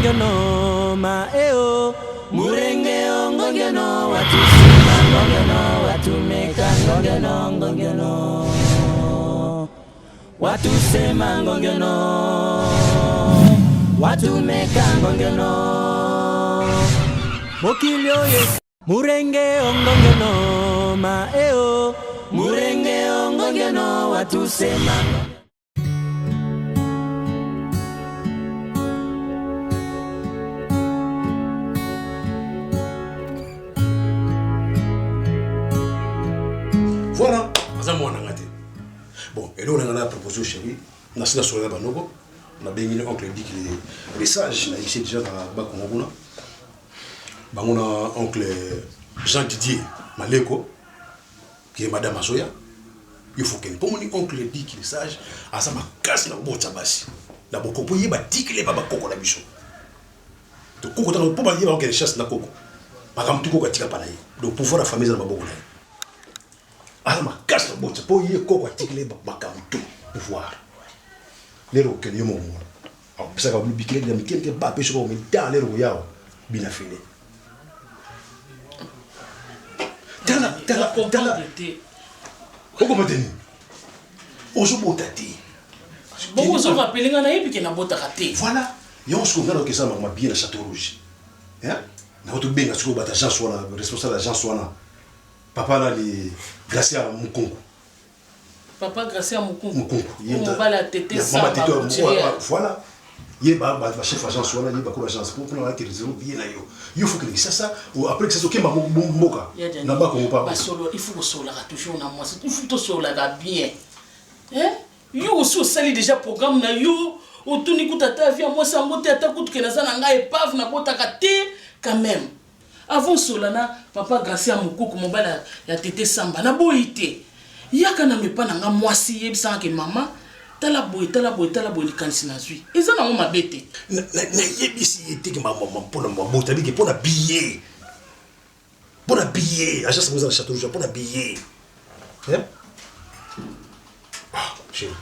ngongeno ma eo murenge ngongeno watusema ngongeno watumeka ngongeno watusema ngongeno watumeka ngongeno mokilio yes murenge ngongeno ma eo murenge ngongeno watusema. Voilà, bon, et là on a proposé au chéri, on a signé sur le Banogo, on a bien mis oncle dit qu'il est sage, il a ici déjà dans la Bakongo. On a oncle Jean Didier Maleko, qui est madame Azoya. Il faut qu'elle, pour mon oncle dit qu'il est sage, à ça m'a cassé la botte à basse. La botte pour y avoir dit qu'il est pas coco la bichon. Donc, coco, pour pas y avoir qu'elle chasse la coco. Par exemple, tout coco a tiré par là. Donc, pour voir la famille, ça m'a beaucoup. Alors, ma casse la botte pour y avoir coco a tiré par tout pouvoir. Les rocs, les mots. Alors, ça va vous piquer les amis qui n'étaient pas pêchés, mais dans les royaux, bien affinés. Tala. Comment t'es? Aujourd'hui, bon, on va appeler un ami qui n'a pas raté. Voilà. Et on se comprend que ça m'a bien le Château Rouge. Hein? Nous avons bien sûr que Jean Soana, responsable de Jean Soana. Papa là, les Gracia Mukongo. Papa Gracia Mukongo. On va la tête ça. Voilà. Il y a un chef agent Soana, il y a beaucoup d'agence pour la télévision bien là. Il faut que ça ou après que ça soit qui m'a moka. Là-bas qu'on pas. Il faut que ça la toujours na moi. Il faut que ça la bien. Hein? Yo aussi sali déjà programme na yo. Otuni kutata via moi ça ngote atakutu ke na sana ngai epave na botaka te quand même. Avant solana papa Gracia Mukuku mobala ya tete samba na boité. Yaka na mepa na nga mwasi yebisa ke mama tala boy li kanisi na zui. Eza na ngoma bete. Na yebisi yete ke mama pona mabota biki pona billet. Pona billet, agence dans le Château Rouge pona billet. Hein? Ah, chérie.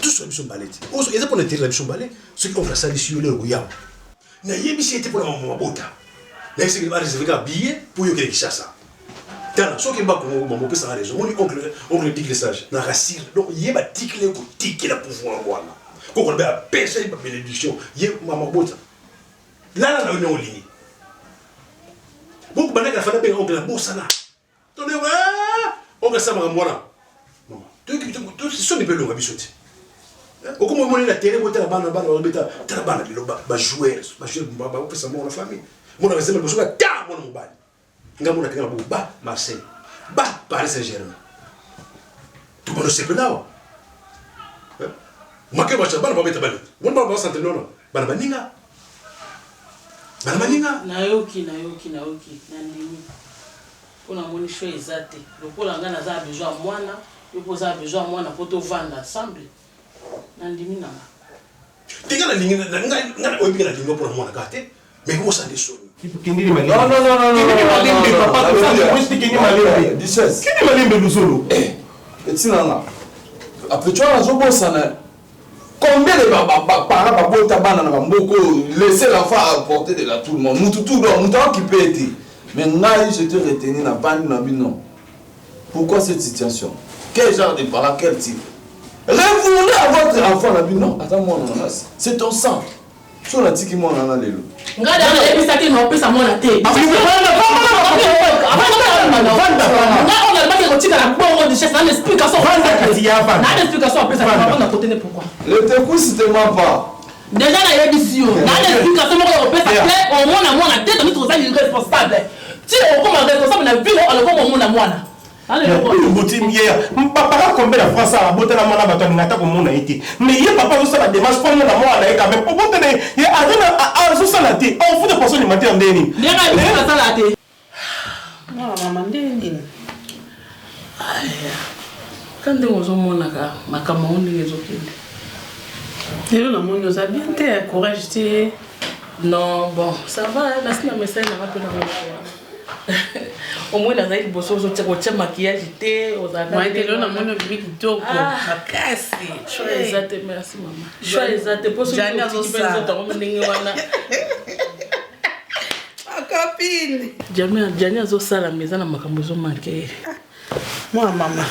Tout ça mission ballet. Oso eza pona tirer la mission ballet, ceux qui ont fait ça ici le royal. Na yebisi yete pona mama mabota. Là c'est que va réserver un billet pour yo que ça. Tana, ce qui m'a dit ça a raison. Oncle dit que sage. Na racine. Donc il m'a dit que le pouvoir voilà. Quand on a pensé par bénédiction, il maman bota. Là on est en ligne. Beaucoup de gens ont oncle la bossa là. Tondé oncle ça m'a moi. Maman. Tout ce sont des pelons à bichoter. Au comment on est la télé, on est la bande, on est la bande, ba jouer, ba faire ça mon la famille. Mon avait jamais besoin de ta mon mobile. Ngamuna kanga ba Marseille ba Paris Saint-Germain tout le monde sait que là makeba chabana ba beta bali on ba s'entraîner non bana baninga nayoki nandimi pona moni choix ezate lokola nga naza besoin mwana yo poza besoin mwana poto vanda ensemble nandimi nanga tingana linga nga obi na linga pour mwana gâté mais comment ça descend? Non. Papa, après tu vois, combien de parents laisser l'enfant à portée de la tout le monde. Nous qui peut être. Mais là, je te retenu na bande non. Pourquoi cette situation? Quel genre de parents, quel type? Revoulez à votre enfant la non. Attends-moi, c'est ton sang. Sur la tiki moi on a les loups. Regarde les biscuits non peut ça moi la tête. On a pas de chef, on explication. On explication après ça on a côté pourquoi. Le tekou c'était moi pas. Déjà la édition. On explication on peut ça au moins la tête on est trop irresponsable. Si on comme responsable na vie on le comme on moi. Papa combien de fois ça a boté la mona bato ngata ko mona été mais ye papa ça la démarche pour na moi na ka mais pour boté ye azana a so ça la té on fout de personne le matin ndeni ndena ça la té non maman ndeni quand on zo mona ka makama on les autres et là mon nous a bien té courage té non bon ça va là c'est un message là va pas Au moins, dans les bosses, on maquillage, on a Moi, j'étais là, on a mis tout cassé. Exactement, merci maman. Exactement, pour ça copine. Diane azosala meza na makambo ezomanke. Moi maman.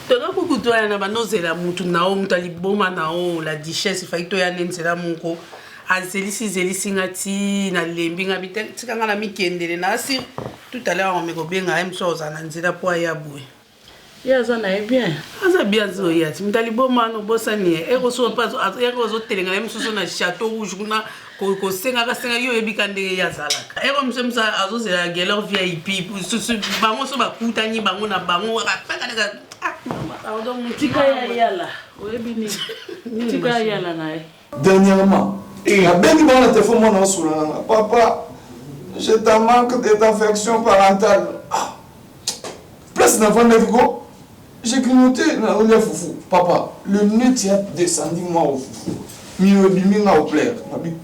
Toka kukutoya na banozela mutu nao mutu aliboma nao la duchesse fai toya nenzela munko. Zelisi ngati na lembi nga bitika na mikendele na asi tout à l'heure on me kobenga emsoza na nzela po ya boué. Yaza na bien. Aza bien zo yati mutali boma no bosani eko so pas eko zo telenga emsoso na château rouge kuna ko senga yo ebika ndenge yazalaka. Eko msemsa azozela gelor VIP bango so bakutani bango na bango apaka daga Pardon, mutika ya yala. Oyebi ni. Tika yala nae. Dernièrement, la belle qui va téléphone mon sous papa, je te manque de ta affection parentale. Ah. Place d'enfant go. J'ai clignoté dans le foufou. Papa, le nez tient descendu moi au foufou. Mieux biming au plaire.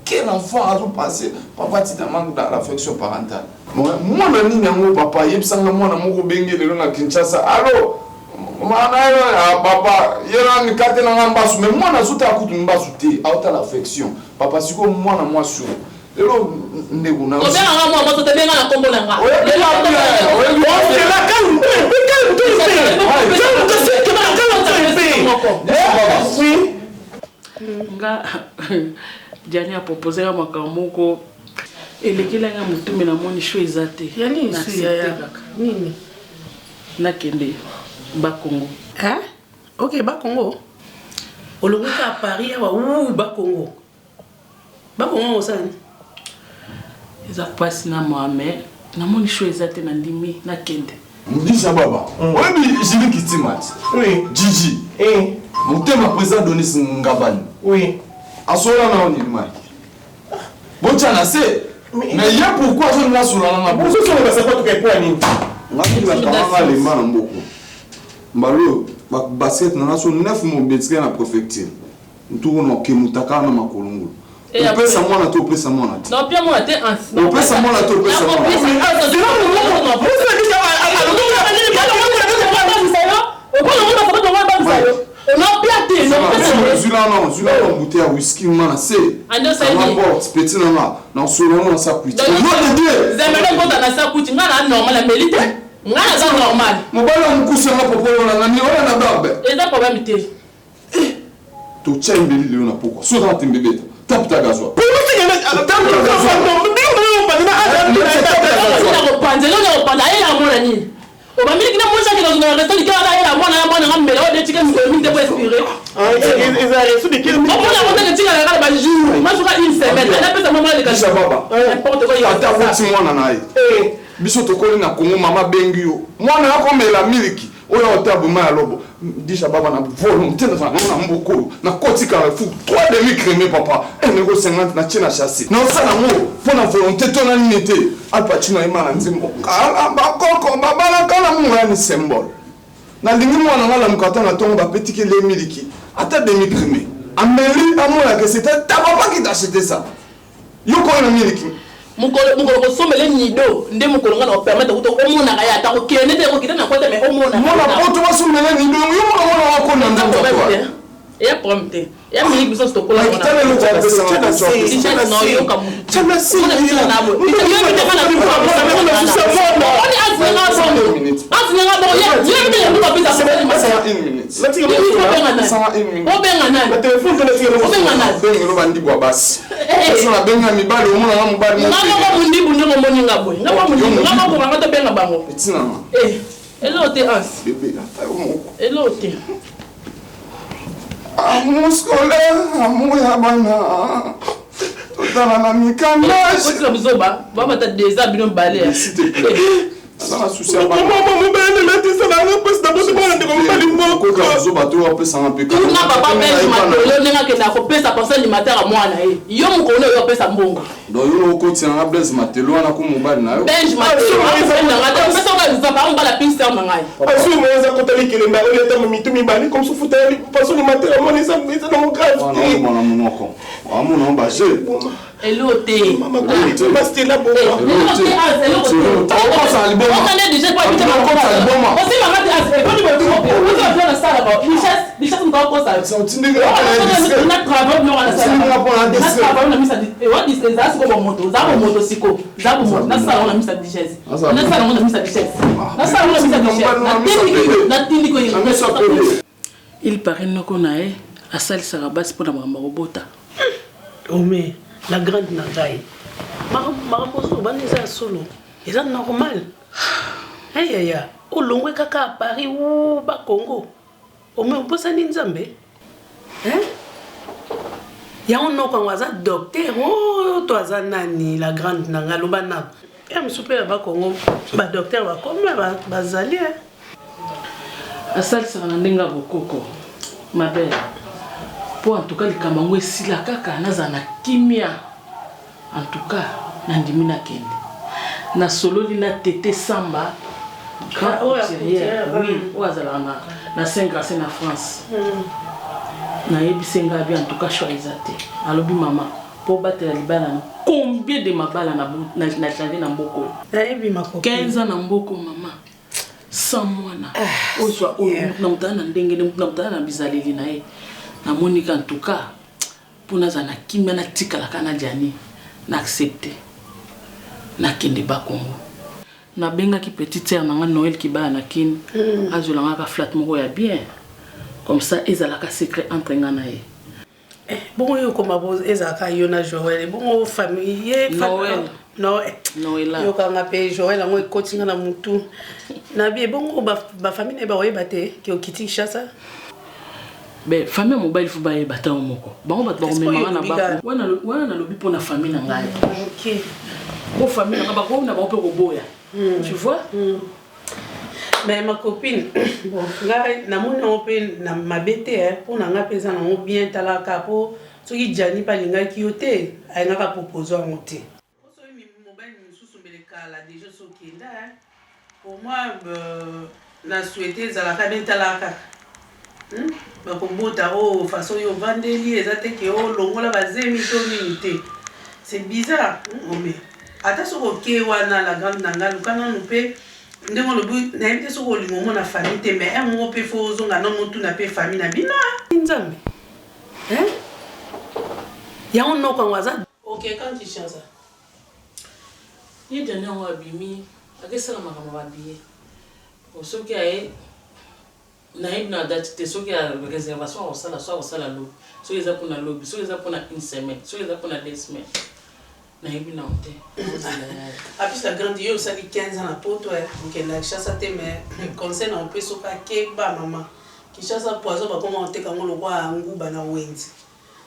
Quel enfant a passé? Papa, tu te manques de l'affection parentale. Moi, nani nango papa, yebsanga moi na moko bengi le na Kinshasa. Allô? Papa, yera ni kate na mbasu, mais moi na zuta akutu mbasu te, auta l'affection. Papa siko moi na moi sur. Lelo ndeko na. Obena nga moi to te benga na kombo na nga. Nga Diane a proposé à makamoko elekela nga mutumbe na moni show ezate. Yani nini? Nakende Bakongo. Hein? Ok, Bakongo. Olongoka à Paris ou Bakongo. Bakongo osani. Eza kwasi na Mohamed. Na moni show ezate na ndimi nakende. Ndisha baba. Webi jili kitimat. Oui. Gigi. Mutema président Donis Ngabani. Oui. Asola na oni mai. Bocha na se. Mais y'a pourquoi je ne la sola na Pour ce sont les passeports qui point nini. ngaki la kama le mana mboko. Mbalo basket na so 9 mo betika na préfecture. Ntuko no kemutaka na makolongo. Pesa mwana to pesa mwana. Non pia mwana te ans. Pesa mwana to pesa mwana. Zula na bouteille à whisky mana se. Ando sa ni. Petit na solo na sa kuiti. Non de Dieu. Zemele kota na sa kuiti ngana normal melite. Ngana za normal. Mobala mkusa na popolo na ni ona na babe. Eza problème te. To chembe lile na poko. So na tembebeta. Tapta gazwa. Obamili kina mosha kina zuna resto di kala ela mwana ngambele ode tika mi de pour respirer. Ils arrêtent de quel moment on a tika la ba jour. Moi je une semaine. Elle a fait maman de Kisha baba. N'importe quoi il ata vuti mwana naye. Biso tokoli na Kongo mama bengi yo. Mwana yako mela miliki. Oya otabu ma lobo. Disha baba na volonté na mboko na kotika fu 3 demi crémé papa. Nego 50 na china chassis. Na osana mo pour na volonté tona nité. Alpachino imana nzimbo. Ba koko babala kala mu yani symbole. Na lingi mwana ngala mukata na tongo ba petike les miliki. Ata demi crémé. Ameli amola que c'était ta papa qui t'a acheté ça. Yoko na miliki. Mukolo kosomele nido nde mukolo ngana permettre kuto omona kaya ta ko kene te ko kitana kwata me omona. Mona poto wasomele nido yo mona wako na ndako. Ya prompte. Ya mili biso stokola. Kitana lo kwa pesa na choco. No yo kamu. Chama si. Ona bila nabo. Yo mite kana bipo na na susamono. Oni azina bono. Azina bono ya. Yo mite ya bipo pesa sebeli masaya. 1 minute. Lati Yo benga nani? O benga nani? Le téléphone de la O benga nani? Benga lo bandi bwa basi. Eso na benga mibali omona na mubali. Ngaba mundi bunyo ngomoni ngabwe. Ngaba mundi ngaba ko ngata benga bango. Petina ma. Elo te as. Bébé ata yo. Elo te. Amour scolaire, amour ya bana. Totala na mikanda. Ko tsabuzoba, baba ta déjà bino balé. S'il te plaît. Ça va souci à bana. Maman ben la tisa na pesa na bosi bana de kompali moko. Ko ka zoba to pesa na pe. Na papa ben matolo nenga ke na ko pesa conseil alimentaire à moi na ye. Yo mukolo yo pesa mbongo. Donc yo ko tianga Blaise Matelo na ko mobali na yo. Benj Matelo. On la piste en mangai. Parce que moi ça côté que le mari est dans mi tout mi bali comme sous fauteuil parce que le Matelo mon ça mais ça non grave. Non mon monoko. Ah mon non basé. Eloté. Maman tu vas rester là pour moi. On passe à l'album. On connaît déjà pas habiter dans le album. On sait maman est quand tu me dis on va faire ça là-bas. Les chats on va ça. C'est un petit nègre. On a travaillé non à ça. On a travaillé on a mis ça. Et on dit c'est ça comme moto. Ça comme motocycle. Ça comme moto. Là ça on a mis ça digeste. Là ça on a mis ça digeste. Là ça on a mis ça digeste. La télé il paraît qu'on a à salle Sarabas pour la maman robota. Oh mais la grande Nagaï. Maraposo, banisa solo. Et ça normal. Aïe aïe aïe. Au long kaka à Paris ou bas Congo. Au moins on peut s'en nzambe. Hein? Il y a un nom qu'on va docteur. Oh, toi nani la grande Nanga lobana. Et me super bas Congo. Ba docteur va comme ba zali. À salle Sarandenga bokoko. Ma belle. Pour en tout cas, les Kamangwe si la kaka nazana kimia. En tout cas, nandimi na kende. Na solo li na tété samba. Grand couturière. Oui, ouazala na Saint-Gracien na France. Na yebi senga bi en tout cas choisité. Alobi maman, pour battre la libala combien de mabala na changer na mboko. Na yebi mako. 15 ans na mboko maman. 100 mois na. Ozo na mutana ndenge na mutana bizaleli na ye. Na Monica en tout cas pour nazana kimia na tikala kana jani na accepter na kende ba Congo na benga ki petite sœur na Noël ki ba na kin azolanga ka flat moko ya bien comme ça ezalaka secret entre ngana ye bon yo comme abo ezaka yo na Joël bon famille Noël Noël yo kanga pe Joël ngo ekotinga na mutu na bien bon ba famille ba oyeba te ki okiti Kinshasa. Ben famille mobile faut ba bata moko bango bat ba memanga na ba wana lobi pour na famille na ngai. OK pour famille na ba ko na ba pe ko boya tu vois. Mais ma copine bon ngai na moni on pe na mabete pour na nga pesa na bien talaka po soki jani pa linga ki yote ay nga ka proposer en monter so mi mobile mi susumbele kala déjà so kenda pour moi na souhaiter zalaka bien talaka. Bakombota oh façon yo vandeli ezate ke oh longola bazemi to minute. C'est bizarre. Mais attention OK wana la grande nanga lukana nupe ndemo lobu na yebite so ko limomo na famille te mais un mo pe fo zonga non mutu na pe famille na bina. Nzambe. Hein? Ya on no kwa waza. OK quand tu changes ça. Ni dernier wa bimi akesala makama ba biye. Osoki aye na ibna date te soki a réservation au sala lo so eza pour na lobby so eza pour na une semaine so eza pour na 2 semaines na ibna onte apis la grande yo ça 15 ans na poto OK na chassa te mais conseil na peut soka ke ba maman ki chassa poison ba comment onte kango lo kwa nguba na wenzi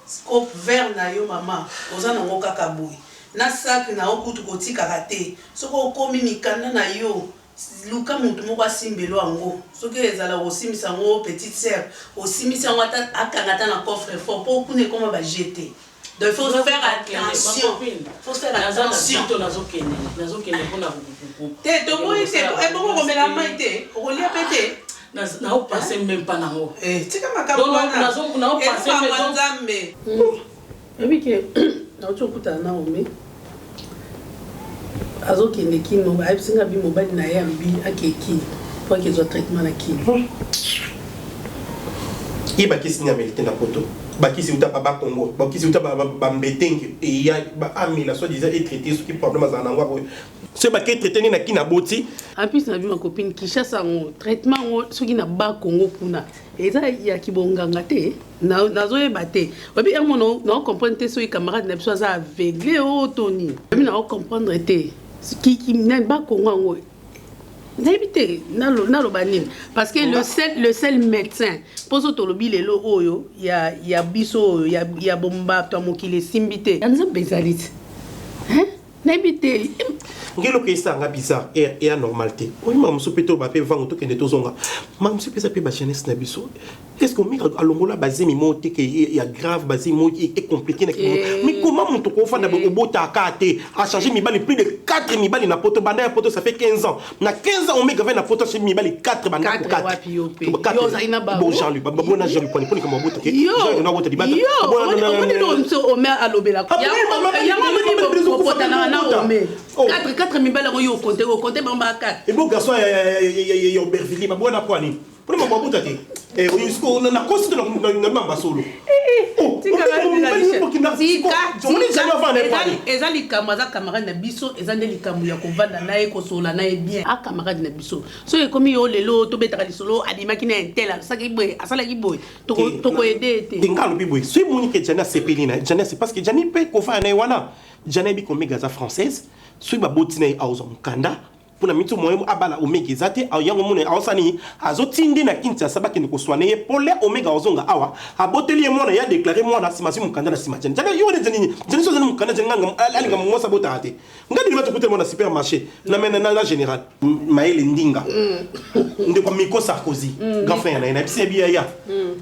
scope vert na yo maman oza na ngo kaka boy na sac na okutu kotika kate soko komi mikanda na yo luka mutu moko asimbelo yango soki ezala osimisa yango petite sœur osimisa yango akangata na coffre fort po okune koma bajete donc il faut faire attention nazokende mpona te toboyi te ebongo komela mai te okolia pe te naopase même pas nango tika makambo wana nzambe ebike nauti okutana na ome azokende kino ayebisinga bi mobali na ye ambi akeki po akezwa traitement na kino ye bakisi na melite na poto bakisi uta ba Congo bakisi uta ba mbetenge et ya ba amila soit disant et traité ce qui problème za nangwa ko ce ba ke traité na kina boti en plus na bi ma copine Kinshasa ngo traitement ngo soki na ba Congo kuna eza ya kibonganga te nazoyeba te obi un mono na comprendre te soki camarade na biso za aveugle o toni obi na comprendre te qui n'a pas Congo n'habite nalo banine parce que le seul médecin pour ce tolobi lelo oyo ya biso ya bomba to mokile simbité anza bezalit hein n'habite ngelo ke sanga bizarre et anormalité oui mam soupeto ba pe vango to kende to zonga mam soupe ça pe ba jeunesse na biso Qu'est-ce qu'on met à l'ongola basé mi monte que il y a grave basé mo est compliqué mais comment mon toko fa na bota akate a changé mi bali plus de 4 mi bali na poto banda poto ça fait 15 ans na 15 ans on met na poto chez mi bali 4 banda 4 bon Jean-Luc bon na Jean-Luc poni comme bota ke Jean na bota di bata on met à l'obela ya mo bota na on met 4 mi bali yo compter bamba 4 et bon garçon ya Aubervilliers ba bona quoi ni pour moi bota ke et jusqu'au na considère na mamba solo eza likambo aza camarade na biso eza nde likambo ya kovanda naye kosola naye bien a camarade na biso so ekomi yo lelo tobetaka lisolo adimaki na intel asalaki boye asalaki boye tokoyede te ngalobi boye so emoni ke jani asepeli na jani c'est parce que jani mpe kofaya na ye wana jani ayebi komega aza française soki baboti na ye aozwa mokanda pour la mitu moyen abala omega ezate yango mona awsani azotindi na Kinshasa bakende koswana ye pole omega ozonga awa aboteli ye mona ya déclarer mona simasi mukanda na sima jana yo ne jani so jana mukanda janga alinga mosa botate ngadi libato kote mona supermarché na mena na général maele ndinga ndeko Miko Sarkozy grand frère na bisi biya ya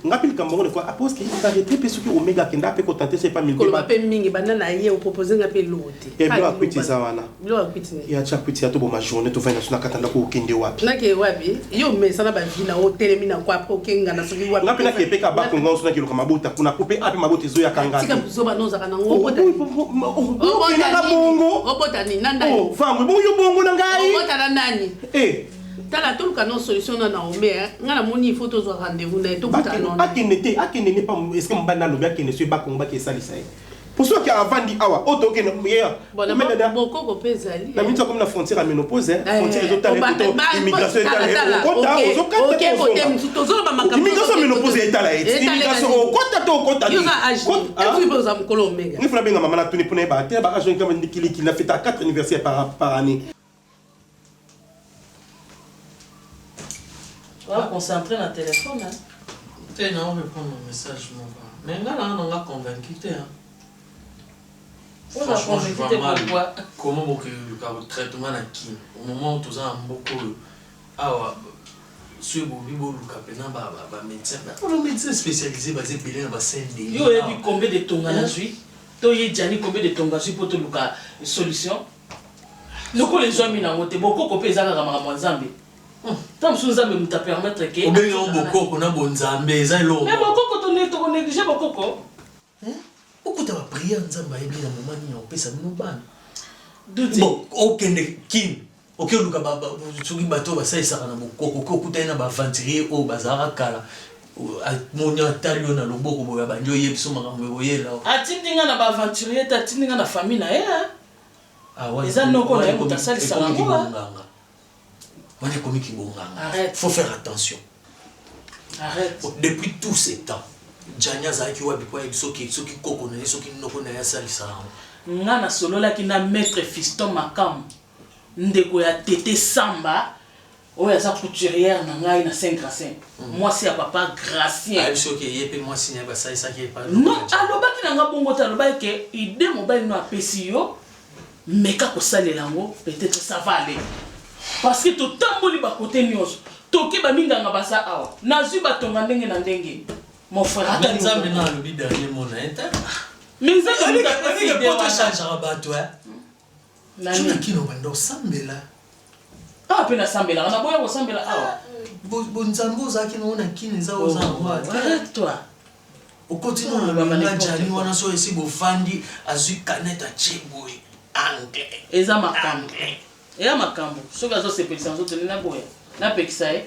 ngapil kambo ko apose ki arrêter pe soki omega kenda pe ko tenter c'est pas mille ko pe mingi banana ye o proposer ngape lote et bien apiti ça wana lo apiti ya cha apiti to bo ma journée to vaina suna katanda ko kende wapi nake wapi yo mesana ba vina hotel mina kwa po kenga na soki wapi ngapi na kepeka ba ko ngao suna kilo kama bota kuna couper api mabota zo ya kanga tika buzo ba noza kana ngo bota na bongo obota ni nanda oh fangwe bo yo bongo na ngai obota na nani tala toluka no solution na ome ngana moni photo zo rendez-vous na to buta non akende ne pas est-ce que mbana lobi akende so ba ko ngba ke salisa pour ceux qui avant dit awa auto ke meilleur boko ko pezali la minute comme la frontière à ménopause frontière zo tala immigration tala immigration ménopause etala immigration kota yo za âge tu peux za mkolo omega ni funa benga mama na tuni pona ba te ba âge comme ndikili qui na fait à 4 anniversaires par année. On va concentrer dans le téléphone. Tu n'as pas répondre au message, mon gars. Mais là, on a convaincu. Franchement, je vois mal comment le traitement est qui. Au moment où tu as beaucoup. Ah, si vous avez un médecin, le médecin spécialisé basé dans le CND. Yo, et puis combien de tonga na suite? Toi, il y a combien de tonga suite pour te luka solution? Nous, les hommes, ils ont beaucoup coupé les armes à Zambie. Tant que vous avez me permettre que. Ou bien il y a beaucoup qu'on a bon Zambie, ça est long. Mais beaucoup quand on est négligé beaucoup. Pourquoi tu vas prier en Zambie et bien à un moment où on peut s'amener bon, aucun kin. Ok, on a un bateau, ça est ça. On a un aventurier au bazar kala. Mon talio na loboko boya banjo yebso makambo boyela. Atindinga na aventurier, atindinga na famille na ye. Ah ouais. Les anoko na yebo tasali sango. Il faut faire attention. Arrête. Depuis tous ces temps, Jania Zaki Wabikwa et Soki Koko, Soki Noko Naya Salisa. Ngana solo la ki na maître Fiston Makam. Ndeko ya Tété Samba. Oya za couturière na ngai na 5 à 5. Moi c'est à papa Gracien. Ah, je que yé moi signé ba ça qui est pas. Non, aloba ki na nga bongo ta aloba ke ide mobile no apesi yo. Meka ko salela ngo, peut-être ça va aller. Parce que tout tamboli ba côté nyos toke ba minga nga basa awa nazu ba tonga ndenge na ndenge mon frère ata nzambe na lobi dernier mot na eta mais nzambe ni ka poto change ba toi nani na kino bando sambela ah pe na sambela na boya ko sambela awa bo nzambo za kino na kine za oza wa arrête toi au continue na jani wana so esi bo fandi azu kaneta cheboy anglais eza makambo ya makambo soki azosepelisa nzoteli na boya napekisa ye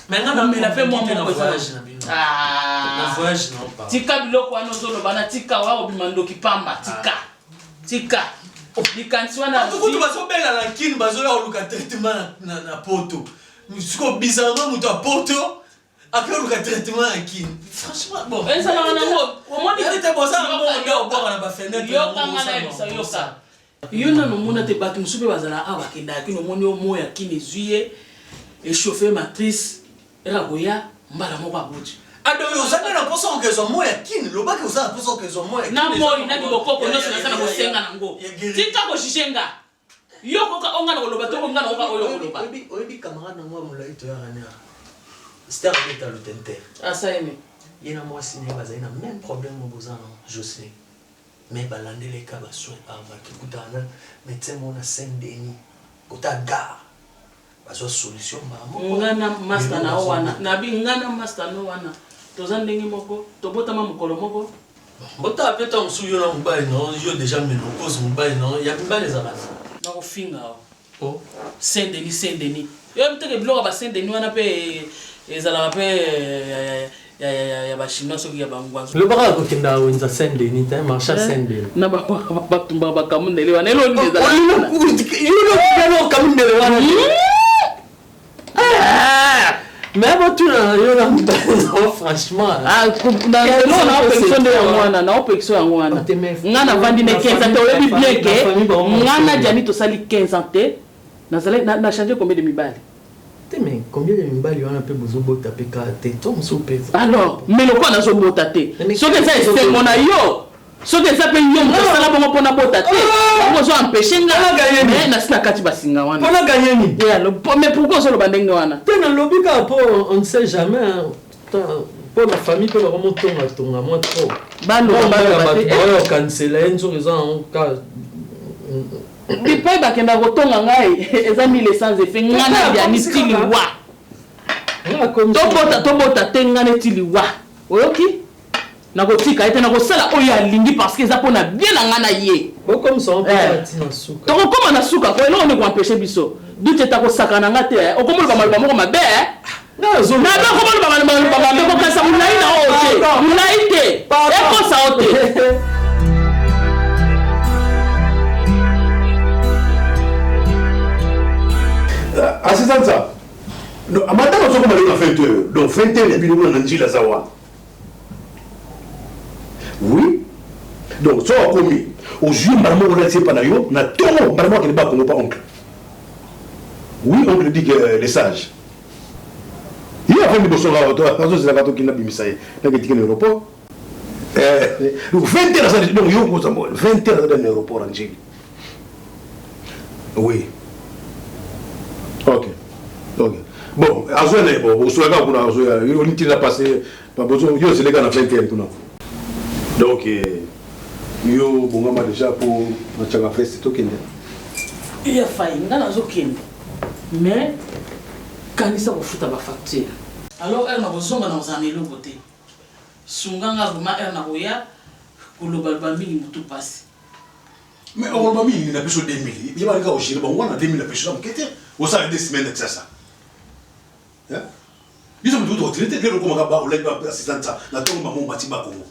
mais pe mwa voyage non pas tika biloko wana ozoloba na tika wa obima ndoki pamba tika likanisi wana kutu bazobela na kini bazoya oluka traitement na poto siko bizarrement moto a poto après oluka traitement na kini franchement bon ezalaka nango omoni obwaka na bafenêtre yokanga na yebisa yoka yo nano mona te bato mosusu mpe bazala awa bakendaka kino omoni yo moya kini ezwi ye échauffe matrice erakoya mbala moko aboti ado yo ozali na poso okezwa moya kini lobaki ozala na poso okezwa moya na moi na bibokoko nyonso nasala kosenga nango tika kojuge nga yo koka onga na koloba to onga na oka oyo koloba oyebi camarade nango ya molai toyaka nia Star est à l'autorité. Ah, ça y est. Il y a moi signé, il y a même problème au besoin, Jocelyne. Mais balande les cas, soin avant que vous avez médecin mon Saint-Denis, kota gare, baso solution ngana master na wana na bi ngana master no wana tozan ndenge moko tobota mukolo moko bota apeta msuyo na mbaye non yo déjà ménopause mbaye non ya mbaye les amas na ofinga oh Saint-Denis yo mteke bloga ba Saint-Denis wana pe ezala pe ya ba chinois soki ya bangwanzo le bara ko kinda wenza Saint-Denis ta marcha Saint-Denis na ba tumba ba kamundele wana elo ndeza yo no kamundele wana mais bon tu yo na franchement ah na elo na option de wana na option wana ngana vandi ne 15 ans to lebi bien que ngana jani to sali 15 ans te na changer combien de mibali. Mais combien de mibali on a peu besoin de taper kate tom soupe alors mais le quoi na zo bota te so que ça c'est mon yo so que ça peut yo mosala bongo pona bota te on zo empêcher nga mais na sina kati basinga wana on a gagné ni mais pourquoi so lo bandenge wana te na lobby ka po on ne sait jamais pour la famille peut vraiment tonga moi trop balo ba canceler une chose en cas bipai bakenda kotonga ngai eza 1100 effet ngana ya nitili wa tobota te ngana nitili wa oyoki na kotika ete na kosala oyo alingi parce que eza pona bien na ngana ye comme ça on peut tina suka toko koma na suka ko elo ne ko empêcher biso dute ta ko sakana ngate okomolo ba malba moko mabe na zo na ba komolo ba malba mabe ko kasa mulai na ote mulai te e ko sa ote assistant ça donc amata ko soko balina 20h donc 20h ya biloko na njila zawa oui donc so akomi au juin marmo on a c'est pas na yo na tongo marmo ke ba ko pas oncle oui oncle dit que les sages il a fait des choses là toi parce que c'est la bateau qui n'a bimisa na ke tikene aéroport donc 20h ça donc yo ko zambo 20h dans l'aéroport en njili oui. Ok. Bon, azone bon, so ka kuna so ya, yo niti na passer, pas besoin yo c'est les gars na 20e tout non. Donc yo bongama déjà pour na changa fest to kende. Il a failli ngana zo kende. Mais kanisa ko futa ba facture. Alors elle na bozonga na ozanelo côté. Sunganga ruma elle na koya ko lobalba mingi mutu passe. Mais on va mis na biso 2000. Il va nga au Chili, bon on a 2000 na biso na mkete. On ça des semaines de ça. Hein? Ils ont tout retraité, les comment ba o leba assistant ça, na tongo maman bati ba Congo.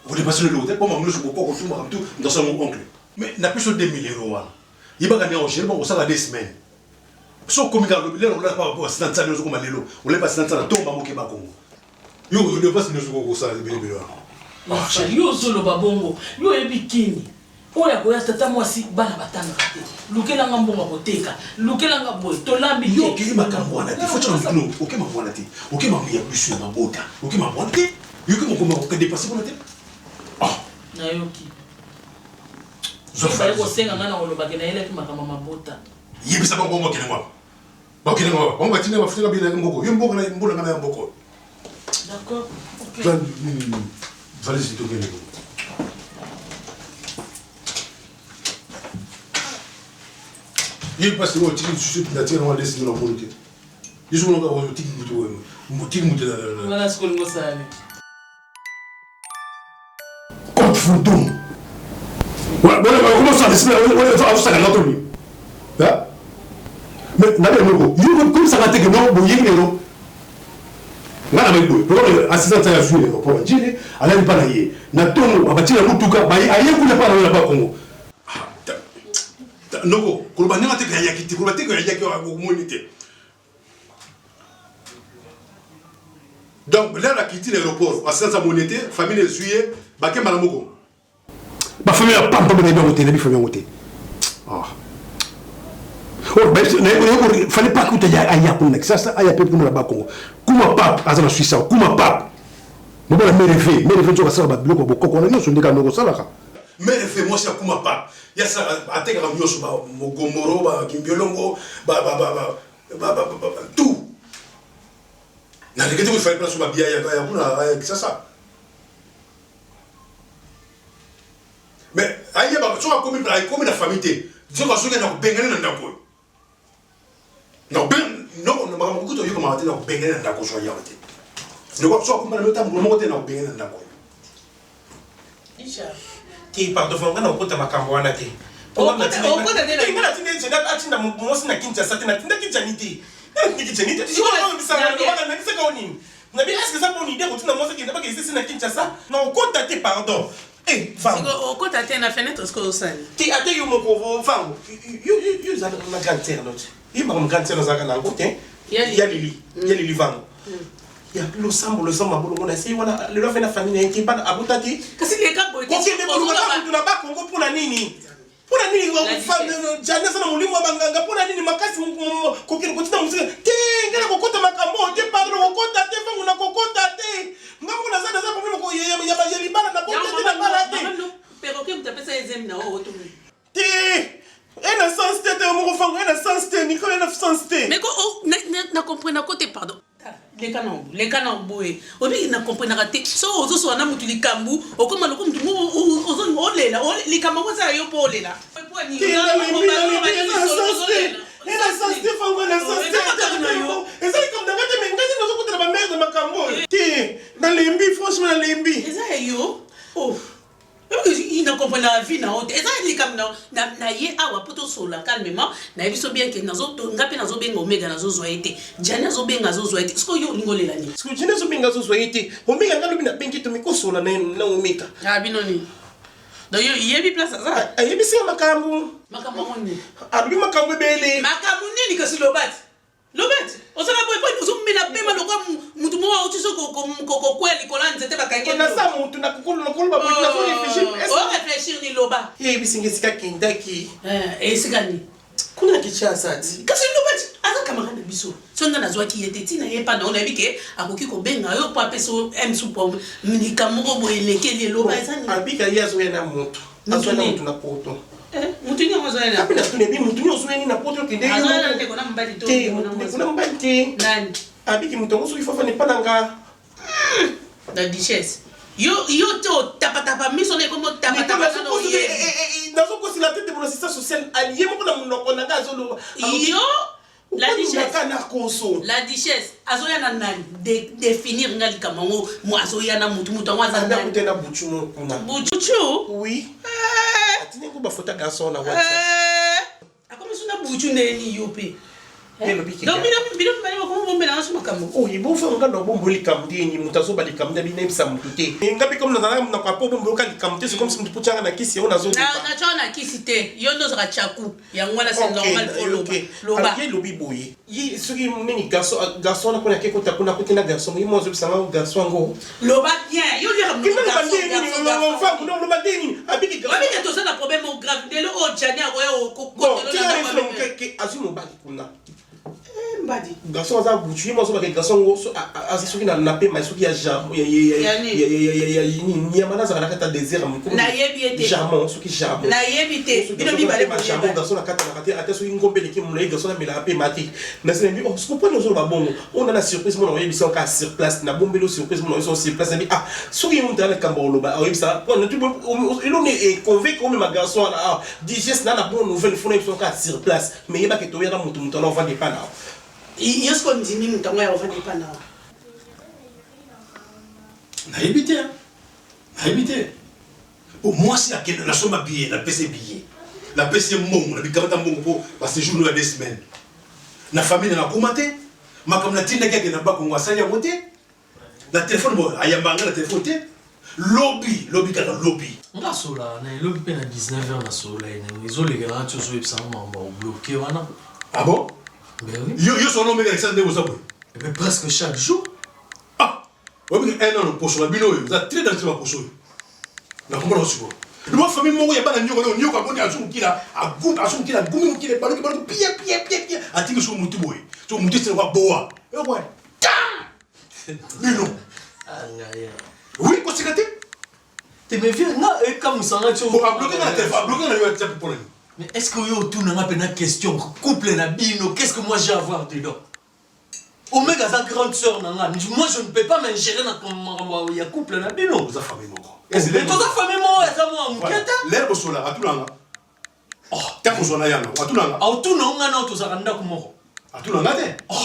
Vous dépassez le hôtel, pas maman je beaucoup ko tout tout dans son oncle. Mais na biso 2000 €. Il va gagner au Chili, bon on ça des semaines. So comme ga le on l'a pas assistant ça nous comme lelo. On leba assistant ça na tongo maman ke ba Congo. Yo ne pas nous ko ça le bébé. Ah, yo solo babongo. Yo ebikini. Oya koya tata mwasi bana batanga te. Lukela ngambonga koteka. Lukela ngabo tolambi yo ki makambo wana ti faut que nous OK mabwana ti. OK mamia bisu na bota. OK mabwana ti. Yo ki moko ko dépasser bona ti. Ah, na yo ki. Zo fa ko senga ngana oloba ke na ele ki makama mabota. Yebisa bango mo kene ngwa. Ba kene ngwa. Bango tine ba futika bila ngoko. Yo mboko na mbula ngana mboko. D'accord. OK. Fallait c'est tout kene. Il passe au tigre sur la terre on laisse dans la montée. Ils sont là au tigre mutu Voilà ce qu'on nous sale. Comme fouton. Ouais, comment ça laisse on ça la autre lui. Hein? Mais na bien no. Yo comme ça va te que non, bo yeng no. Ngana me bo. Pour assistant ça jouer pour Njili, ala ni pana ye. Na tongo abatira mutuka ba aye kule pana na ba Congo. Noko, kulubani ngate ka yakiti, kulubati ka yakiti wa communauté. Donc là la quitté l'aéroport, à sa monnaie, famille juillet, ba ke malamoko. Ba famille a pas de bien côté, la famille côté. Ah. Oh, ben il fallait pas que tu ailles à Connex, ça aille peu pour la ba Congo. Kuma pap azana Suisse, kuma pap. Mo ba merefe, tu vas ça ba bloko boko ko na so ndika no ko sala ka. Merefe moi c'est kuma pap. Ya sa ateka ka nyoso ba mogomoro ba kimbiolongo ba tout Na de que tu fais place sur ma bia ya kuna ça. Mais aïe ba tu vas comme la famille té. Tu vas souvenir na bengana na ndako. Non ben non na ba beaucoup to yo comme na bengana na ndako so ya té. Ne vois pas comme le temps pour monter na bengana na ndako. Ti pardon fanga na kota makambo wana te. Okota te na ngana tinde jena atinda mosi na Kinshasa te na tinda Kinjanite. Ni Kinjanite. Tu vois bisa na ndisa ka oni. Na bi est-ce que ça bonne idée ko tunda mosi kinda ba ke ici na Kinshasa? Na okota te pardon. Eh, femme. Okota te na fenêtre ce que osali. Ti ate yo moko femme. You za na grande terre l'autre. Il m'a grande terre za kana côté. Ya Lili femme. Ya le sambo abolo na si wana le love na famille yake ba abutati. Kasi le ka boy. Ko kende bolo ka tuna ba Kongo pona nini? Pona nini wa femme jana sana mulimu wa banganga pona nini makasi ko kile ko tina musika. Ti ngela kokota makambo te pardon kokota te fangu na kokota te. Ngambo na sana za pomimo ko ya libana na bonte te na bala te. Pero ke mtapesa ezem na o to. Ti ena sans te mo fangu ena sans te ni ko ena sans te. Mais ko na comprendre côté pardon. Les canons boé. Obi na comprendre raté. So ozo so na mutu likambu, okoma loko mutu ozo olela, les kamabo za yo po olela. Il n'a compris la vie na haute. Et ça il comme na ye awa poto sola calmement na biso bien que nazo ngapi nazo benga omega nazo zoete. Jana zo benga zo zoete. Est-ce que yo lingolela ni? Est-ce que jana zo benga zo zoete? Omega ngalo bina bengi to miko sola na omega. Ah binoni. Donc yo yebi place ça. Yebi si makambu. Makambu ngoni. Alubi makambu bele. Makambu nini kasi lobat? Lobat. Osaka boy boy nous mena pema lokwa mutu mo wa utiso ko kweli kolanze te bakangela. Na sa mutu na kokolo ba mutu na zo réfléchir. On réfléchir ni loba. Yebi singesika kindaki. Esikani. Kuna kicha sati. Kasi lobat aza camarade biso. Songa na zwa ki yete tina ye pa na ona bike akoki ko benga yo pa peso emsu po mnika moko boelekeli loba ezani. Abika yazo yana mutu. Azo na mutu na poto. Mutu ni amazo yana. Kapina tunebi mutu ni ozweni na poto kende yo. Azo yana ndeko na mbali to. Kuna mbali te. Nani? Abiki mutu ngoso ifafa ni pananga. La duchesse. Yo to tapa miso ne komo tapa na no ye. Nazo ko sila tete pour l'assistance sociale allié mo na munoko na gazo lo. Yo la duchesse. La duchesse azoya na nani définir ngali kamango mo azoya na mutu ngwaza na kutena buchu mo kuna. Buchu? Oui. Atine ko ba fota garçon na WhatsApp. Akoma suna buchu ndeni yope. Donc bino mbali ko bombe na asu makambo. Oh yibo fa ngando bombo likamdi ni mutazo ba likamdi bi nemsa mutute. Ngapi comme na kwa po bombo ka likamdi c'est comme si mutu puchanga na kisi ona zo. Na chona kisi te. Yo ndo za chaku. Ya ngwana c'est normal pour loba. Loba. Ye lobi boye. Yi suki mini garçon na kona keko takuna kutina garçon. Yi mo zo bisama garçon ngo. Loba bien. Yo li ramu garçon. Fa kuno loba deni. Abiki garçon. Abiki to ça na problème au grave. Delo o jani akoya o kokotelo na. Azu mo ba kuna. Mbadi garçon za buchu mo so ba garçon ngo so azisuki na pe mais suki ya jamon ya ni amana za kata désir mu na yebi ete jamon suki jamon na yebi te bino mi bale ko jamon garçon na kata na kata ate suki ngombe leki mu na garçon na mela pe mati na se bi oh ce qu'on nous ba bongo on a la surprise mo na yebi so ka sur place na bombelo surprise mo na so sur place na bi ah suki mu tala kambolo ba yebi ça on tu il on est convaincu comme ma garçon ah digeste na bonne nouvelle fona so ka sur place mais yeba ke to ya mutu mutu na va de pana. Yo ce qu'on dit, nous t'avons pas là. Na évité. Pour moi, c'est la question de la somme à billet, la PC billet. La PC mon, la bicamata mon pour parce que jour nous a des semaines. La famille n'a pas commenté. Ma comme la tine qui n'a pas qu'on va s'allier à voter. La téléphone, bon, ayambanga la téléphone. Lobby quand lobby. On a sola, on a lobby pendant 19 ans na sola, ils ont les gars qui sont bloqués wana. Ah bon? Ben oui. Yo son nom Alexandre Mosabou. Mais presque chaque jour. Ah. Ouais mais un an pour sur la bino, vous êtes très dans ce pour sur. Na comprendre aussi quoi. Le famille mon ya pas na nyoko nyoko ko ni azu kila agu azu kila gumi kila balu pia. Ati so mutu boy. So mutu c'est quoi boa. Et ouais. Bino. Oui, quoi c'est gâté? Tu me viens là et comme ça là tu vas bloquer la téléphone, bloquer la WhatsApp pour lui. Mais est-ce que yo tout n'a pas une question couple na bino, qu'est-ce que moi j'ai à voir dedans? Omega sa grande sœur nanga. Moi je ne peux pas m'ingérer dans il y a couple na bino. Vous avez famille moko. Est-ce que toi ta famille moi ça moi muketa? L'herbe sola atulanga. Oh, ta kozona yana. Atulanga. Autuna nga na tozakanda kumoko. Atulanga te. Oh,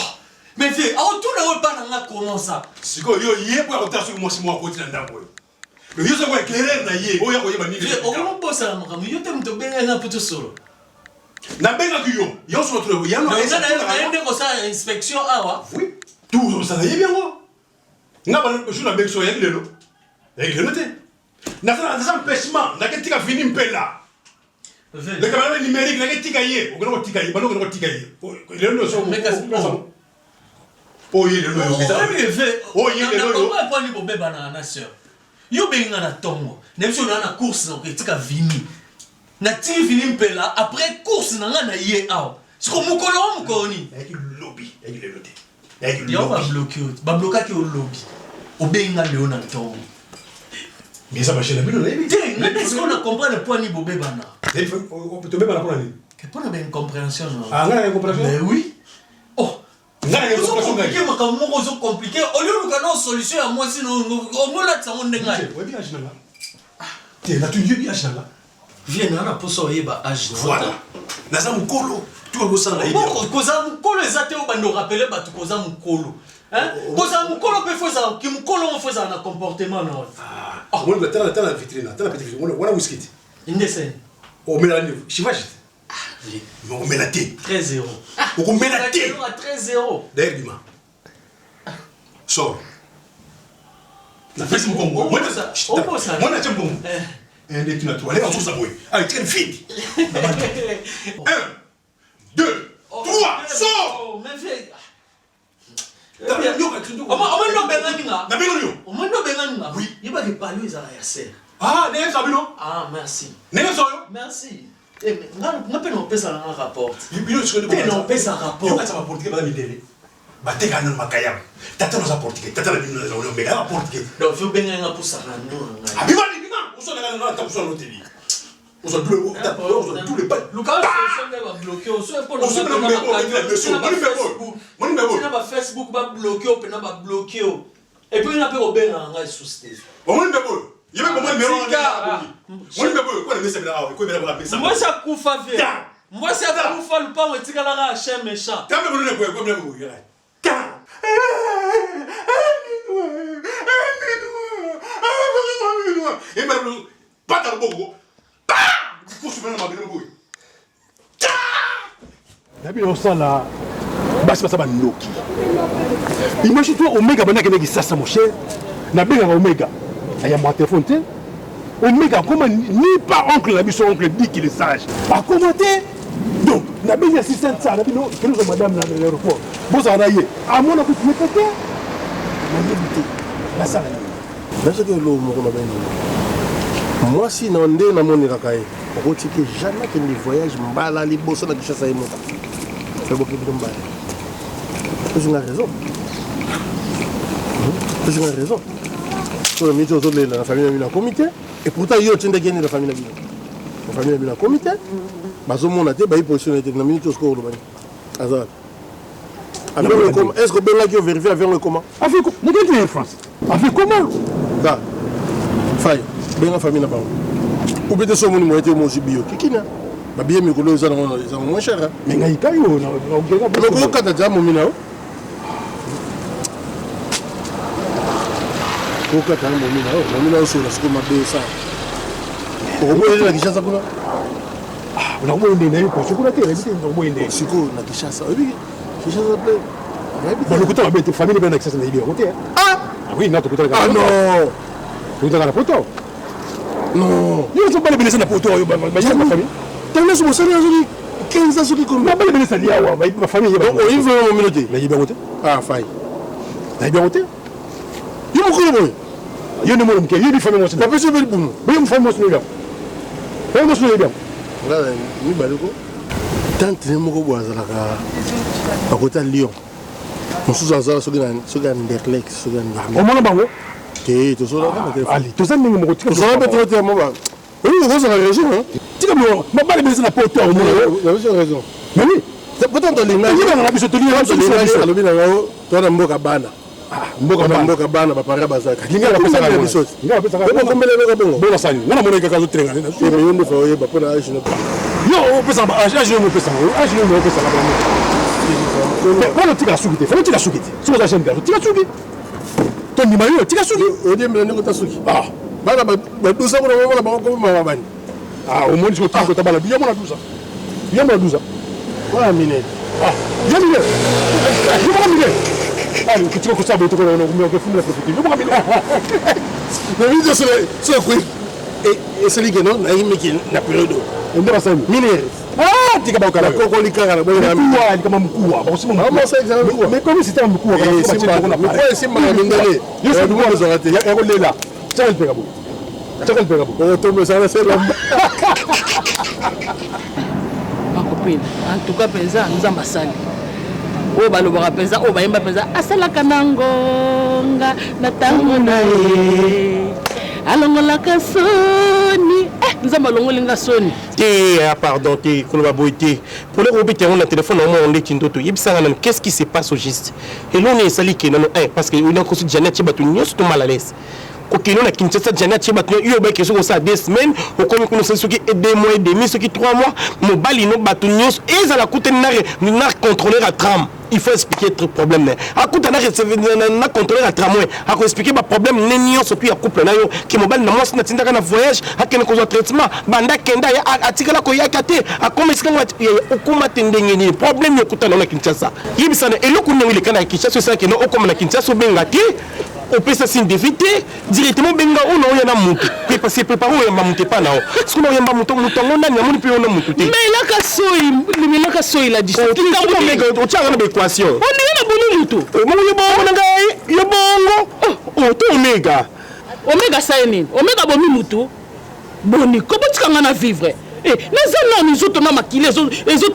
mais vieux, autuna we pas nanga comment ça? Siko yo yé pour akotar sur moi si moi côté na ndako. Le yo ça quoi éclairer na yé. Oya ko yeba ni. Vieux, on bosse la makamu. Yo te mto benga na poto solo. Na benga kuyo. Yo so trop. Ya no. Na ende ko sa inspection awa. Oui. Tout ça y est bien moi. Nga ba je na benga so ya lelo. Ya lelo te. Na ça empêchement, na ketika fini mpela. Le caméra numérique, la tika yé. On va tika yé. Ba no ko tika yé. Le no so. Oh yé le no. Oh yé le no. Comment pas ni bo beba na sœur. Yo benga na tongo. Na biso na course na ketika vini. Na ti vini mpela après course na nga na yé aw. Siko mukolo mukoni. Ya ki lobby, ya ki lelote. Yo ba bloquer. Ba bloquer ki o lobby. O benga le na tongo. Mais ça va chez la bino na Té, est-ce qu'on a compris le point ni bo beba na? On peut tomber par la pour aller. Que pour une compréhension. Ah, nga na compréhension. Mais oui. Oh. Nga na compréhension. Compliqué makambo ko so compliqué. Au lieu de kana solution à moi sinon on mo la tsango ndenga. Ouais bien âge là. Té na tu bien âge là. Viens na poso yeba âge na. Voilà. Na za mukolo. Tu vas bosana yeba. Koza mukolo ezate o bando rappeler ba tu koza mukolo. Hein? Koza mukolo pe foza ki mukolo on foza na comportement na. Ah, on va t'as la vitrine, t'as la petite vitrine. On a whisky. Indese. On met la livre. Chivage. On met la thé. 13 €. On met la thé. 13 €. D'ailleurs, dis-moi. Sors. La fesse mon combo. Moi ça. Moi na tchembo. Un des tu na toi. Allez on se boue. Allez, tiens vite. 1 2 3 sors. Mais fais. On Oui. Il va parler aux arrières. Ah, n'est-ce pas bien? Ah, merci. N'est-ce pas? Merci. On peut nous payer un rapport. Non, paye un rapport. Ça va porter madame Idele. Batte quand même makaya. Tata nous a porté. Tata la bino nous mais a porté. Donc faut bien un pour ça non. Ah, bien, on s'en a dans ta sur l'hôtel. On s'en bleu, tous les pas. Lucas, on va bloquer, on se pour le Facebook va bloquer, on peut pas bloquer. Et puis on a pas au ben en sous stage. On va il y a comment numéro quoi le message là quoi bien la moi ça kufa vie. Moi ça kufa le pas on tika la chez méchant. T'as même le quoi bien vous. Et même pas dans le bogo. Faut se mettre dans ma bogo. D'abord on sent là basi basa banoki. Imagine-toi Omega bana qui ça mon cher. Na benga Omega. Aya mon téléphone te. Omega comment ni pas oncle la biso oncle dit qu'il est sage. Pas commenter. Donc na benga assistant ça na bino que nous madame na l'aéroport. Bon ça va y. À mon avis tu peux pas. Na yebité. La sala. Parce que l'eau mo na benga. Moi si na ndé na moni rakaye. On que jamais que les voyages mbala li bossa na kishasa yemo. C'est beaucoup de mbala. Tu as raison. Tu as raison. Sur le métier autour de la famille a un comité. Et pourtant, il y a un gagné la famille. La famille a un comité. Parce que mon athée, il positionne la minute au score. Est-ce que Ben Lagio vérifie avec le comment? Avec comment en France? Avec comment? Ça. Faille. Ben la famille n'a pas. Ou peut-être que mon été aussi bio. Qui n'a? Bien mieux que les gens moins cher. Mais il y a un cas où on a déjà mon minao. Pourquoi quand même mon minao sur la seconde de ça? Pourquoi il y a des choses à quoi? Ah, on a moins d'idées pour ce qu'on a fait. On a moins d'idées. C'est quoi? On a des choses à oui. Des choses à plaire. Bon, le côté de la famille est accès à la liberté. Ah oui, non, tu peux ah non. Tu peux la photo. Non. Ils ne sont pas les blessés de la photo. Ma famille. Tu as laissé mon salaire aujourd'hui 15 ans sur les communes. Ma famille. Donc, il veut mon minute. La liberté. Ah, faille. La liberté. Il m'a cru. Il y a une famille. Il y a une famille. Tu as fait ce bel boum. Il y a une famille. Il y a une famille. Là, il y a une tant de gens qui sont à côté de Lyon. On se voit sur Derlex. On m'a dit que tu sois là. Allez, tu sais, nous tu sois là, tu es là. Oui, c'est la région. Tu sais, je ne vais pas laisser la porte au monde. Tu as raison. Mais oui. C'est pourtant dans les mains. Il y a un habit de l'île. toi na mboka bana mboka bana bapara bazaka linga bapesa ka biso linga bapesa ka kombele beka bongo bona sani ngana mona ka kazo trenga na tebe yo ndefa oyeba pona age no yo pesa ba age no pesa ka ba bona tika suki te tika suki te so za shembe tika suki to ni mayo tika suki odembe ndeko ta suki bana ba dusa ko na ba ko mama bani omoni so tango tabala biya mona dusa wala minute ya mine yo mona mine allez que tu vas ça beau to ko no ko fumla profiter yo mona mine na video so ko e seli que non na yimiki na periodo ende basami mine tika ba kala ko likanga na bona mkuwa kama mkuwa ba usimo mais comme c'était un mkuwa kama simba na mindele yo dumo zo rate ya ko lela tell pega bo o to me sana sela ma copine en tout cas penza nzamba sali o balobaka penza o bayemba penza asalaka nangonga na tango na ye alongolaka soni nzamba longolinga soni pardon te koloba boye te pole obite yango na téléphone na mo ndeki ndoto yebisanga nano qu'est-ce qui se passe au juste eloni esali ke nano parce que on a consu Janet bato nyonso to mal à l'aise kokino na Kinshasa Janet bato yo ba keso ko sa 2 semaines okomi kuno soki 2 mois et demi soki 3 mois mobali no bato nyonso ezala kutenare na contrôler la trame. Il faut expliquer le problème. À côté na contrôler la tramway, à expliquer ba problème nenio so puis à couple na yo qui mobile na moi na tindaka na voyage, à ken ko traitement, banda kenda ya atikala ko yakate, à comme est-ce que okuma tendenge ni problème yokuta na Kinshasa. Yibisana eloko ngi kana Kinshasa ça que no okoma na Kinshasa bengati au pesa sin d'éviter directement benga ono ya na mutu. Que parce préparer ya mamuté pas na. Ce qu'on ya mamuto mutongo na nyamuni pe ono mutu te. Mais la kasoi la distance. Équation. On est na bonu mutu. Yo bongo. To omega. Omega saini. Omega bomi mutu. Boni ko botikanga na vivre. Na zana nizo to na makile ezo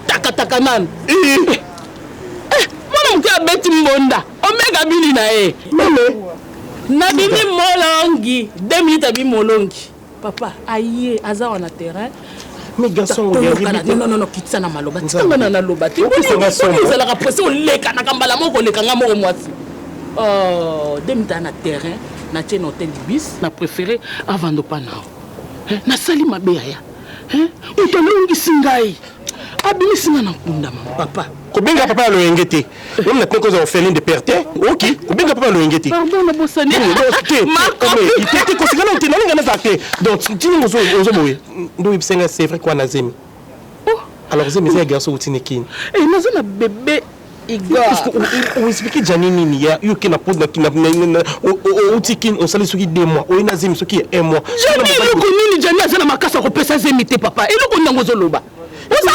takataka nan. Mwana mke abeti mbonda. Omega bili na Mame. Na bimi molongi. 2 minutes abi molongi. Papa aye aza na terrain. Mais garçon, non, kitsa na maloba. Tanga na loba. Tu sais la rapprocher au leka na kambala moko leka nga moko mwasi. Demita na terrain, na tien hôtel bis, na préféré avant de pas nao. Na sali mabeya ya. Utonongi singai. Abimi singa na kunda mama papa. Kobenga papa lo engete. On na teko za orphelin de perte. OK, kobenga papa lo engete. Pardon na bosani. Il était considéré que non ngana zakte. Donc tu nous ozo boye. Ndo ibsenga c'est vrai quoi na zemi. Alors zemi c'est garçon utinekini. Nazo na bébé Igor. On explique Janini ni ya yo kina pose na kina utikin on sali soki 2 mois. O ina zemi soki 1 mois. Jani eloko nini Jani azana makasa ko pesa zemi te papa. Eloko ndango zoloba. Oza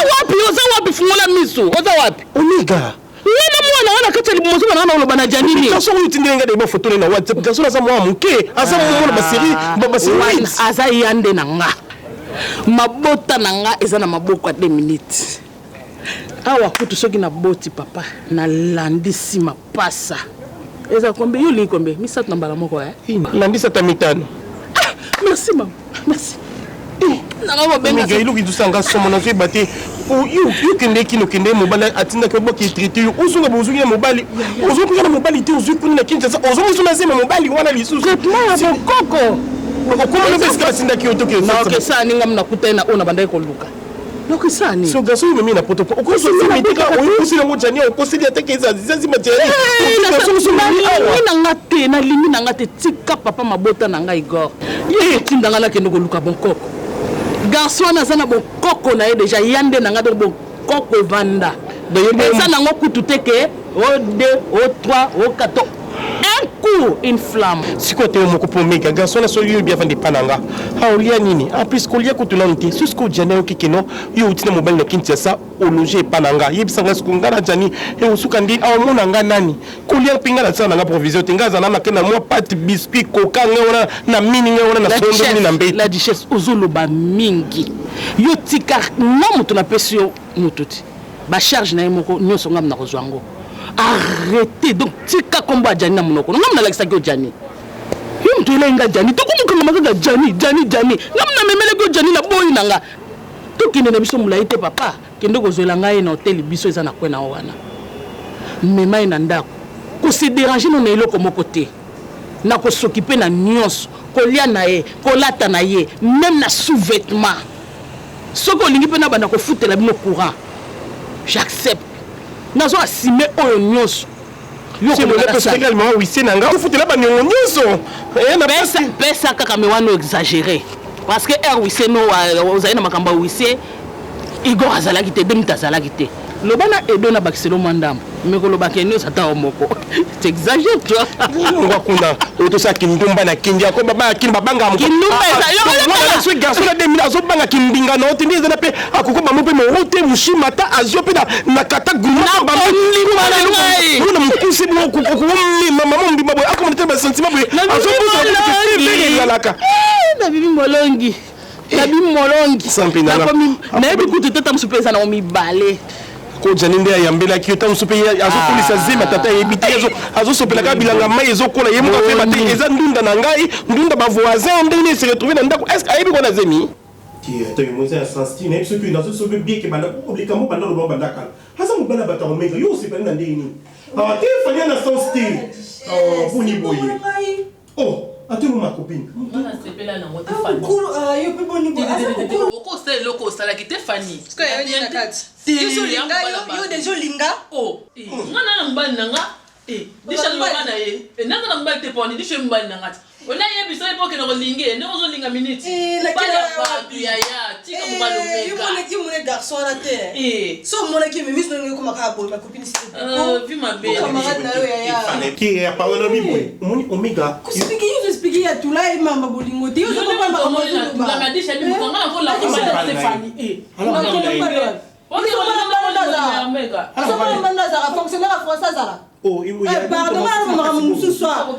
wapi fungola miso. Oza wapi? Omega. Mwana wana kati mozo bana oloba na Janini. Kaso utindenga de ba photo na WhatsApp. Kaso na za mwa muke. Asa mwa ba série. Aza yande na nga. Mabota na nga eza na maboko 2 minutes. Awa kutu soki na boti papa na landisi mapasa. Eza kombe yo li kombe misat na mbala moko landisa ta mitano. Merci maman. Merci. Nanga benga. Mega ilu bidusanga somo na zebate. You kende mobile atinda ke boki traité yo uzunga bozunga mobile. Uzunga na mobile te uzuku na Kinshasa. Uzunga suna sema mobile wana lisusu. Traitement ya bokoko. Comment le best atinda ki otoke. Na ke sa ninga mna kutana ona bandai ko luka. Donc ça ni. So gaso mimi na poto. Okoso mitika oyusi na mojani okosili atake zazi materi. Na ngate na limi na ngate tika papa mabota na ngai Igor. Ye tindanga la kendo ko luka bokoko. Garçon na zana bokoko na ye déjà yande na ngate bokoko vanda. Ça na ngoku tuteke au 2 au 3 au 14. Un coup, une flamme. Si côté au moko pomega, garçon na so yo bien vendre pananga. Ha olia nini? En plus kolia ko tulante, susco janeo kikeno, yo utina mobile na Kinshasa, o loger pananga. Yebisanga skunga na jani, e usuka ndi a mona nga nani. Kolia pinga na tsana nga provision tenga za na kena moi pâte biscuit coca ngona na mini ngona na sondo mini na mbé. La duchesse ozoloba mingi. Yo tika na mutu na pesio mututi. Ba charge na moko nyoso ngam na kozwango. Arrêtez donc tika komba Jani na monoko ngam na lakisa ko Jani yim to lenga Jani to komuka ngamaga Jani ngam na memele ko Jani na boyi nanga to kinde na biso mulai te papa kende ko zoela ngai na hotel biso eza na kwena wana memai na ndako se déranger non elo comme côté na ko s'occuper na nyonso kolia na ye kolata na ye même na sous-vêtements soko lingi pe na banda ko foutre la bino courant j'accepte nazo assumer oyo nyonso yo ko na également oui c'est nanga ko foutre la banda nyonso pesa kaka me wano exagérer parce que oui c'est no ozali na makamba oui c'est Igor azalaki te demi tazalaki te lobana edo na bakiselo mandam mais ko lobaka nyo sata omoko tu exagères toi ngwa kuna to sa kindumba na kindia ko baba kinba banga mo kindumba yo wala so garçon na 2000 azo banga kindinga no tindi zana pe akoko ba mo pe mo rote mushima ta azio pe na kata guma ba mo na mkusi mo ko mama mo mbima boy akomite ba sentiment boy azo ko yalaka na bibi molongi Nabi molongi na yebi kutu tata msupeza na omibale ko janinde ya yambela ki tata msupe azo polisa zema tata yebiti azo sopela ka bilanga mai ezo kola yemu ka fe bate eza ndunda na ngai ndunda ba voisin ndine se retrouver na ndako est-ce ayebi ko na zemi ki to yimoza sensitive na biso ki na so be bien ke banda oblika mo banda lo banda kala hasa mo bana bata omega yo se bana ndeni ah te fanya na sensitive oh boni boye oh attends ma copine. Mwana sepela na moto Fanny. Yo pe boni boye. Oko se loko sala ki te Fanny. Ska yo ni nakati. Yo so linga yo dejo linga. Oh. Ngana na mbali nanga. Disha mbali na ye. Nanga na mbali te poni disha mbali nanga. Ona ye biso epoke na linge, ne ozo linga minute. Bala ba du yaya, tika mbalo meka. Yo mona ki mona garçon na te. So mona ki mimis no ngeko makabo ma copine c'est. Vi ma belle. Camarade na yo yaya. Qui est pas on mi boy. Moni omega. Expliquer ya tula e mamba bolingo te yo so pas ma comment la ma disha bi ko ngana ko la ko ba Stéphanie. Alors fonctionnaire français là. Oh, il y a pardon, ce soir. Ma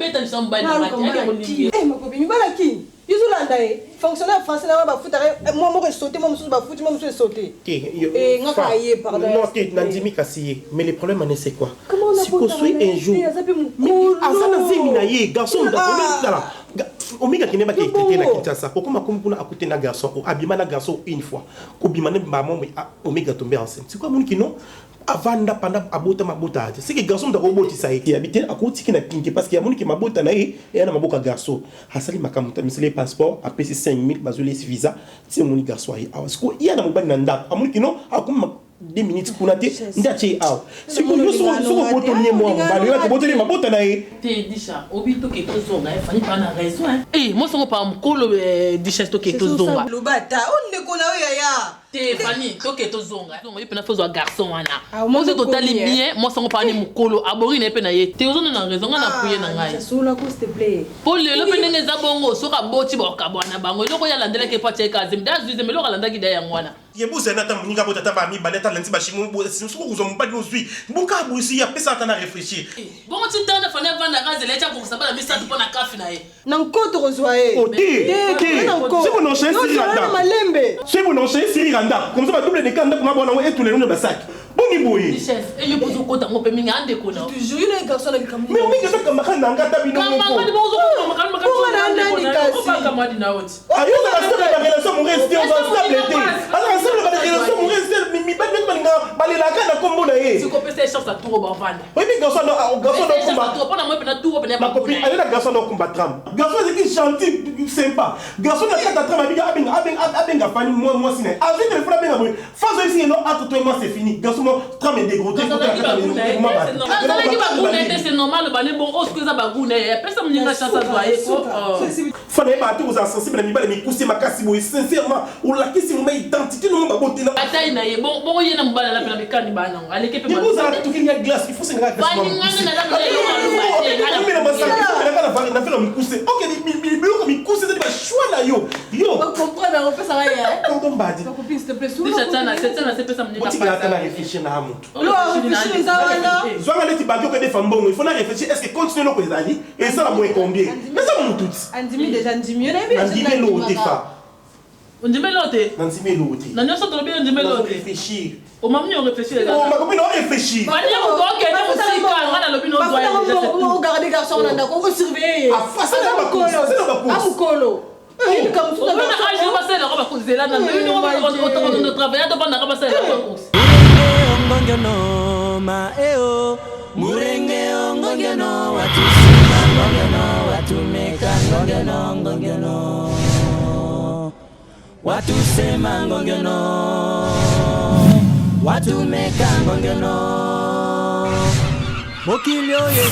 copine, voilà qui? Ils ont l'andai. Fonctionnaire français là, bah foutre. Moi, moi, sauter, moi, je foutre, moi, je sauter. Et non, pardon. Non, tu n'as dit qu'assier. Mais le problème, c'est quoi? Si vous soyez un jour, mais Azana Zeminaye, garçon, Omega qui n'est pas traité na Kinshasa. Pourquoi ma côté na garçon, ou abima na garçon une fois, qu'obimane maman, Omega tombé enceinte. C'est quoi mon qui non? Avanda panda abota mabota c'est que garçon da roboti ça qui habite à côté qui na pinki parce qu'il y a mon qui mabota na et na maboka garçon hasali makamuta misele passeport a pc 5000 bazole visa c'est mon garçon ai parce que il y a na mobali na ndako amoni qui non akuma 2 minutes kuna te ndache aw si ko yo so boto ni moi mbali yo boto ni mabota na e te disha obito ke tozonga e fani pa na raison hein moi songo pa mkolo disha to ke tozonga lo bata on ne kona yo yaya te fani to ke tozonga zongo yepe na fozo garçon wana moi c'est totali bien moi songo pa ni mkolo abori na pe na ye te ozona na raison nga na puye na ngai sula ko s'il te plaît pour le pe ndenge za bongo soka boti ba kabwana bango eloko ya landela ke pa cheka zim da zuize meloko landaki da ya ngwana yebuza na tamu ninga bota taba mi baleta lanti ba shimu bo simsuko kuzo mbadi ozwi mbuka busi ya pesa tana réfléchir bon tu tanda fana vanda gaze lecha pour sabala misa tu pona kafi na ye na nkoto rozwaye c'est bon enchaîner Siranda c'est bon enchaîner Siranda comme ça va double de kanda pour bona et tous les noms de basak boni boye chef et yo pozo kota ngope minga ande kona toujours une garçon avec comme mais minga ça comme kan nanga tabi no ko kama bozo ko pa kama dina oti ayo ça va se relation mon rester on va stabilité alors ensemble la relation mon rester mi ba ninga balila kana kombo na ye si ko pesa chance à tour ba vanda oui mais garçon no combat to pona mo pe na tour pe na ma copine elle est garçon no combat tram garçon c'est qui gentil sympa garçon na kata tram abenga fani moi sine avec le frère benga phase ici non entre toi et moi c'est fini garçon tram est dégoûté c'est normal ba ne bon oskuza ba gune pesa mnyinga chance à doyer ko fallait pas tous sensible mi bale mi pousser makasi boy sincèrement ou la kisi mo identité no ba botina bataille na ye bon yena mbala la pela mekani ba na aleke pe ba vous avez tout qu'il y a glace il faut se glace ba ni ngana na la na faire mi pousser OK mi pousser c'est pas choix là yo on comprend on peut ça va quand on badi ta copine s'il te plaît sous c'est pesa mnyinga pas na réfléchir na hamutu réfléchir ça wana soit aller ti bagio que des femmes bon il faut na réfléchir est-ce que continuer le ezali et ça la moins combien mais ça mon tout andimi déjà andimi l'autre fa ondime lote andimi l'autre na nyoso to bien ondime lote réfléchir o mamni on réfléchir les ma copine on réfléchir bani on doit que nous aussi quand on a le bino doit on garder garçon on a qu'on surveiller à face à la course c'est la course amukolo comme ça on a agi passer la roba course là na on travailler devant la roba passer la course Murenge ngongeno watusema ngongeno watumeka ngongeno ngongeno watusema ngongeno watumeka ngongeno mokili oyo